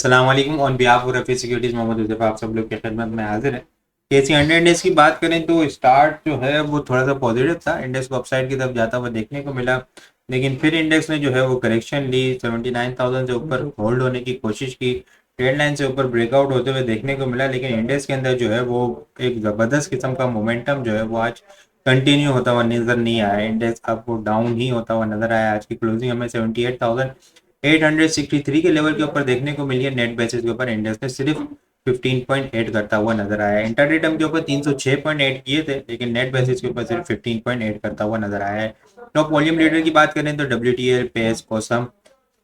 अस्सलाम वालेकुम on behalf of Rafi securities Mohammad Huzaifa आप सब लोग की खिदमत में हाजिर है। केसी 100 डेज की बात करें तो स्टार्ट जो है वो थोड़ा सा पॉजिटिव था, इंडेक्स को अपसाइड की तरफ जाता हुआ देखने को मिला, लेकिन फिर इंडेक्स ने जो है वो करेक्शन ली, 79,000 से ऊपर होल्ड होने की कोशिश की, ट्रेंड लाइन से ऊपर ब्रेकआउट होते हुए देखने को मिला, लेकिन इंडेक्स के अंदर जो है वो एक ज़बरदस्त किस्म का मोमेंटम जो है वो आज कंटिन्यू होता हुआ नजर नहीं आया। इंडेक्स आपको डाउन ही होता हुआ नजर आया। आज की क्लोजिंग हमें 78,863 के लेवल के ऊपर देखने को मिली है। नेट बेसिस के ऊपर इंडेक्स ने सिर्फ 15.8 करता हुआ नजर आया। इंटरडे टर्म के ऊपर 306.8 किए थे, लेकिन नेट बेसिस के ऊपर सिर्फ 15.8 करता हुआ नजर आया है। टॉप वॉल्यूम लीडर की बात करें तो WTL, पेस, कोसम,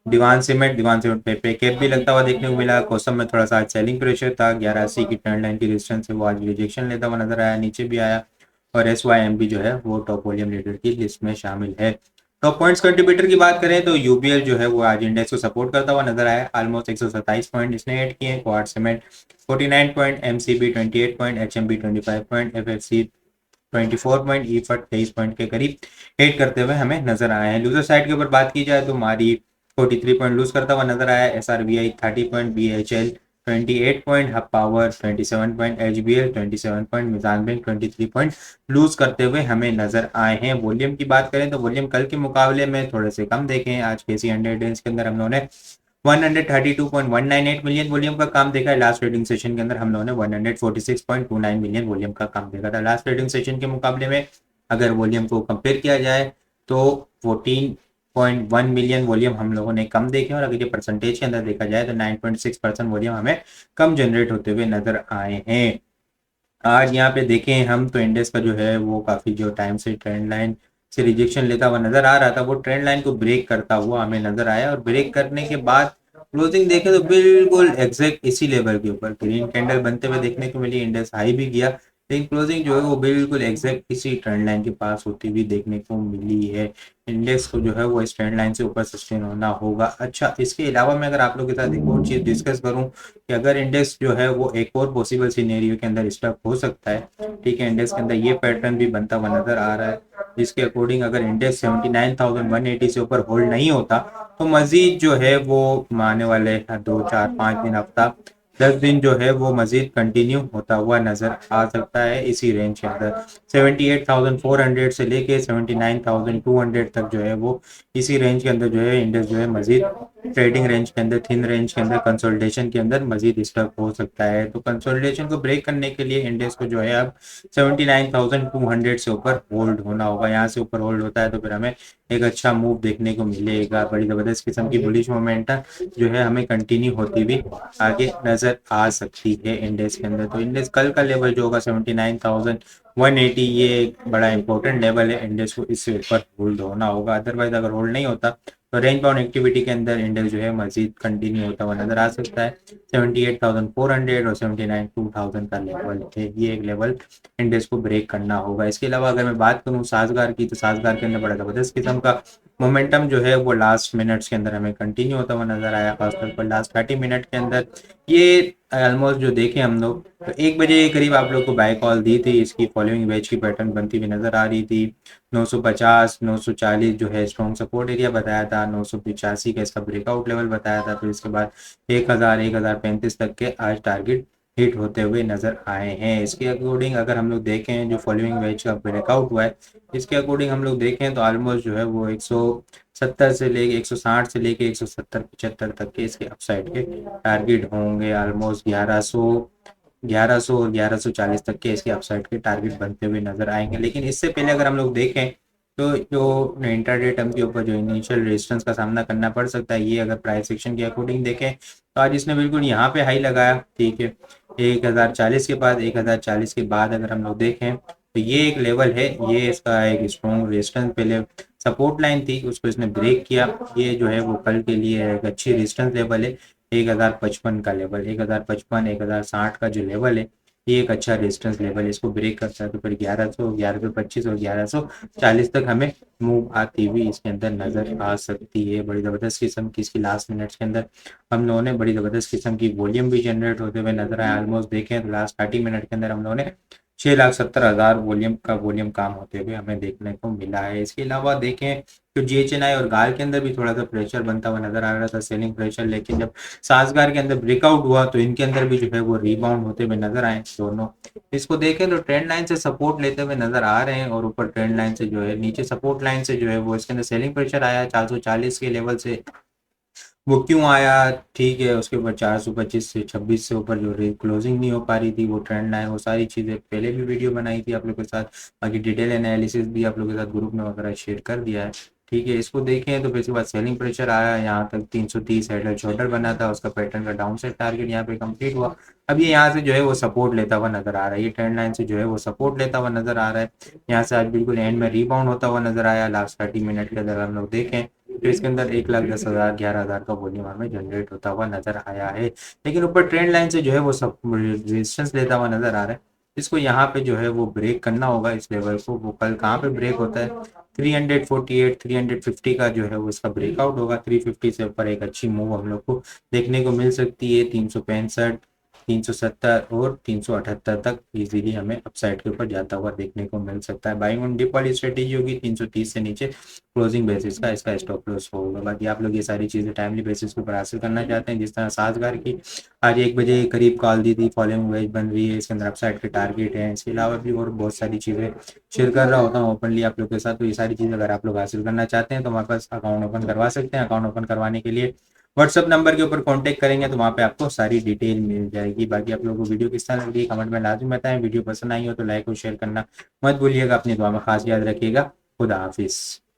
दीवान सीमेंट पे कैप भी लगता हुआ देखने को मिला। कोसम में थोड़ा सा सेलिंग प्रेशर था, 1180 की ट्रेंड लाइन की रेजिस्टेंस से वो आज रिजेक्शन लेता हुआ नजर आया, नीचे भी आया। और SYM भी जो है वो टॉप वॉल्यूम लीडर की लिस्ट में शामिल है। टॉप पॉइंट्स कंट्रीब्यूटर की बात करें तो UBL जो है वो आज इंडेक्स को सपोर्ट करता हुआ नजर आया। ऑलमोस्ट 127 पॉइंट इसने ऐड किए। क्वाड cement 49 point, MCB 28 point, HMB 25 point, FFC 24 point, ईफट 23 पॉइंट के करीब एड करते हुए हमें नजर आए हैं। लूजर साइड के ऊपर बात की जाए तो मारी 43 पॉइंट लूज करता हुआ नजर आया। SRBI 30 point, BHL 28 point, Hub power 27 point, HBL 27 point, Meezan bank 23 point lose करते हुए हमें नजर आए हैं। वॉल्यूम की बात करें तो वॉल्यूम कल के मुकाबले में थोड़े से कम देखे हैं। आज केसी 100 डेज के अंदर हम लोगों ने 132.198 मिलियन वॉल्यूम का काम देखा है। लास्ट ट्रेडिंग सेशन के अंदर हम लोगों ने 146.29 मिलियन वॉल्यूम का काम देखा था। लास्ट ट्रेडिंग सेशन के मुकाबले में अगर वॉल्यूम को कंपेयर किया जाए तो 14.1 मिलियन वॉल्यूम हम लोगों ने कम देखे, और अगर ये परसेंटेज के अंदर देखा जाए तो 9.6% वॉल्यूम हमें कम जनरेट होते हुए नजर आए हैं। आज यहाँ पे देखें हम तो इंडेक्स का जो है वो काफ़ी जो टाइम से ट्रेंड लाइन से रिजेक्शन लेता हुआ नजर आ रहा था, वो ट्रेंड लाइन को ब्रेक करता हुआ हमें नजर आया, और ब्रेक करने के बाद क्लोजिंग देखें तो बिल्कुल एग्जैक्ट इसी लेवल के ऊपर ग्रीन कैंडल बनते हुए देखने को मिली। इंडेक्स हाई भी गया, लेकिन क्लोजिंग जो है वो बिल्कुल एग्जैक्ट इसी ट्रेंड लाइन के पास होती हुई देखने को मिली है। इंडेक्स को जो है वो इस ट्रेंड लाइन से ऊपर सस्टेन होना होगा। अच्छा, इसके अलावा मैं अगर आप लोगों के साथ एक और चीज़ डिस्कस करूं कि अगर इंडेक्स जो है वो एक और पॉसिबल सिनेरियो के अंदर स्टक हो सकता है, ठीक है, इंडेक्स के अंदर ये पैटर्न भी बनता हुआ नजर आ रहा है, जिसके अकॉर्डिंग अगर इंडेक्स 79,180 से ऊपर होल्ड नहीं होता तो मजीद जो है वो आने वाले 2 4 5 दिन, हफ्ता 10 दिन जो है वो मजीद कंटिन्यू होता हुआ नजर आ सकता है इसी रेंज के अंदर। 78,400 से लेके 79,200 तक जो है वो इसी रेंज के अंदर जो है इंडेक्स जो है मजीद ट्रेडिंग रेंज के अंदर, थिन रेंज के अंदर, कंसोलिडेशन के अंदर मजीद स्टक हो सकता है। तो कंसोलिडेशन को ब्रेक करने के लिए इंडेक्स को जो है अब 79,200 से ऊपर होल्ड होना होगा। यहाँ से ऊपर होल्ड होता है तो फिर हमें एक अच्छा मूव देखने को मिलेगा। बड़ी ज़बरदस्त किस्म की बुलिश मोमेंटम जो है हमें कंटिन्यू होती हुई आगे नज़र आ सकती है इंडेक्स के अंदर। तो इंडेक्स कल का लेवल जो होगा 79,180, ये एक बड़ा इंपॉर्टेंट लेवल है, इंडेक्स को इससे ऊपर होल्ड होना होगा। अदरवाइज अगर होल्ड नहीं होता तो रेंज बाउंड एक्टिविटी के अंदर इंडेक्स जो है मजीद कंटिन्यू होता हुआ नजर आ सकता है। 78,400 और 79,200 का लेवल है, ये एक लेवल इंडेक्स को ब्रेक करना होगा। इसके अलावा अगर मैं बात करूँ साजगार की, तो साजगार के अंदर बड़ा ज़बरदस्त किस्म का मोमेंटम जो है वो लास्ट मिनट्स के अंदर हमें कंटिन्यू होता हुआ नजर आया, खासतौर पर लास्ट 30 मिनट के अंदर। ये ऑलमोस्ट जो देखें हम लोग तो 1 बजे के करीब आप लोग को बाय कॉल दी थी, इसकी फॉलोइंग वेज की पैटर्न बनती हुई नजर आ रही थी। 950 940 जो है स्ट्रॉन्ग सपोर्ट एरिया बताया था, 985 का इसका ब्रेकआउट लेवल बताया था। तो इसके बाद 1000 1035 तक के आज टारगेट हिट होते हुए नजर आए हैं। इसके अकॉर्डिंग अगर हम लोग देखें जो फॉलोइंग वेज का ब्रेकआउट हुआ है, इसके अकॉर्डिंग हम लोग देखें तो ऑलमोस्ट जो है वो 170 से लेके 160 से लेके 170-75 तक के इसके अपसाइड के टारगेट होंगे। ऑलमोस्ट 1100 और 1140 तक के इसके अपसाइड के टारगेट बनते हुए नजर आएंगे। लेकिन इससे पहले अगर हम लोग देखें तो जो इंट्राडे टर्म के ऊपर जो इनिशियल रेजिस्टेंस का सामना करना पड़ सकता है, ये अगर प्राइस सेक्शन के अकॉर्डिंग देखें तो आज इसने बिल्कुल यहाँ पे हाई लगाया, ठीक है, 1040 के बाद 1040 के बाद अगर हम लोग देखें तो ये एक लेवल है, ये इसका एक स्ट्रॉन्ग रेजिस्टेंस, पहले सपोर्ट लाइन थी, उसको इसने ब्रेक किया। ये जो है वो कल के लिए एक अच्छी रेजिस्टेंस लेवल है। 1055 का लेवल, 1055 1060 का जो लेवल है, ये एक अच्छा रेजिस्टेंस लेवल है। इसको ब्रेक करता है तो फिर 1100 1125 और 1140 तक हमें मूव आती हुई इसके अंदर नजर आ सकती है। बड़ी ज़बरदस्त किस्म की इसकी लास्ट मिनट्स के अंदर हम लोगों ने बड़ी ज़बरदस्त किस्म की वॉल्यूम भी जनरेट होते हुए नजर आया। ऑलमोस्ट देखें तो लास्ट 30 मिनट के अंदर हम लोगों ने 6,70,000 वॉल्यूम काम होते हुए हमें देखने को मिला है। इसके अलावा देखें तो जीएचएनआई और गाल के अंदर भी थोड़ा सा प्रेशर बनता हुआ नजर आ रहा था, सेलिंग प्रेशर, लेकिन जब साजगार के अंदर ब्रेकआउट हुआ तो इनके अंदर भी जो है वो रिबाउंड होते हुए नजर आए दोनों। इसको देखें तो ट्रेंड लाइन से सपोर्ट लेते हुए नजर आ रहे हैं और ऊपर ट्रेंड लाइन से जो है नीचे सपोर्ट लाइन से जो है वो इसके अंदर सेलिंग प्रेशर आया 440 के लेवल से। वो क्यों आया, ठीक है, उसके ऊपर 425 से 26 से ऊपर जो रेट क्लोजिंग नहीं हो पा रही थी, वो ट्रेंड लाइन, वो सारी चीज़ें पहले भी वीडियो बनाई थी आप लोग के साथ, बाकी डिटेल एनालिसिस भी आप लोग के साथ ग्रुप में वगैरह शेयर कर दिया है। ठीक है, इसको देखें तो फिर इसके बाद सेलिंग प्रेशर आया यहाँ तक 330 हेड एंड शोल्डर बना था, उसका पैटर्न का डाउन साइड टारगेट यहाँ पे कंप्लीट हुआ। अब ये यहाँ से जो है वो सपोर्ट लेता हुआ नजर आ रहा है, ये ट्रेंड लाइन से जो है वो सपोर्ट लेता हुआ नजर आ रहा है। यहाँ से आज बिल्कुल एंड में रिबाउंड होता हुआ नजर आया। लास्ट 30 मिनट के अंदर हम लोग देखें तो इसके अंदर 1,10,000 11,000 का वॉल्यूम हमें जनरेट होता हुआ नजर आया है, लेकिन ऊपर ट्रेंड लाइन से जो है वो सब रेजिस्टेंस लेता हुआ नजर आ रहा है। इसको यहाँ पे जो है वो ब्रेक करना होगा इस लेवल को। वो कल कहाँ पे ब्रेक होता है, 348 350 का जो है वो इसका ब्रेकआउट होगा। 350 से ऊपर एक अच्छी मूव हम लोग को देखने को मिल सकती है। 365 370 और 378 तक इजीली हमें अपसाइड के ऊपर जाता हुआ देखने को मिल सकता है। बाइंग ऑन डिप वाली स्ट्रेटेजी होगी 330 से नीचे क्लोजिंग बेसिस का इसका स्टॉप लॉस होगा। बाकी आप लोग ये सारी चीज़ें टाइमली बेसिस के ऊपर हासिल करना चाहते हैं, जिस तरह साजगार की आज 1 बजे करीब कॉल दी थी, फॉलोइंग वेज बन रही है, इसके अंदर अपसाइड के टारगेट है। इसके अलावा भी और बहुत सारी चीज़ें शेयर कर रहा होता हूँ ओपनली आप लोग के साथ। तो ये सारी चीज़ें अगर आप लोग हासिल करना चाहते हैं तो हमारे पास अकाउंट ओपन करवा सकते हैं। अकाउंट ओपन करवाने के लिए व्हाट्सअप नंबर के ऊपर कांटेक्ट करेंगे तो वहाँ पे आपको सारी डिटेल मिल जाएगी। बाकी आप लोगों को वीडियो किस तरह लग रही है कमेंट में लाजमी बताएं। वीडियो पसंद आई हो तो लाइक और शेयर करना मत भूलिएगा। अपनी दुआ में खास याद रखिएगा। खुदा हाफिज़।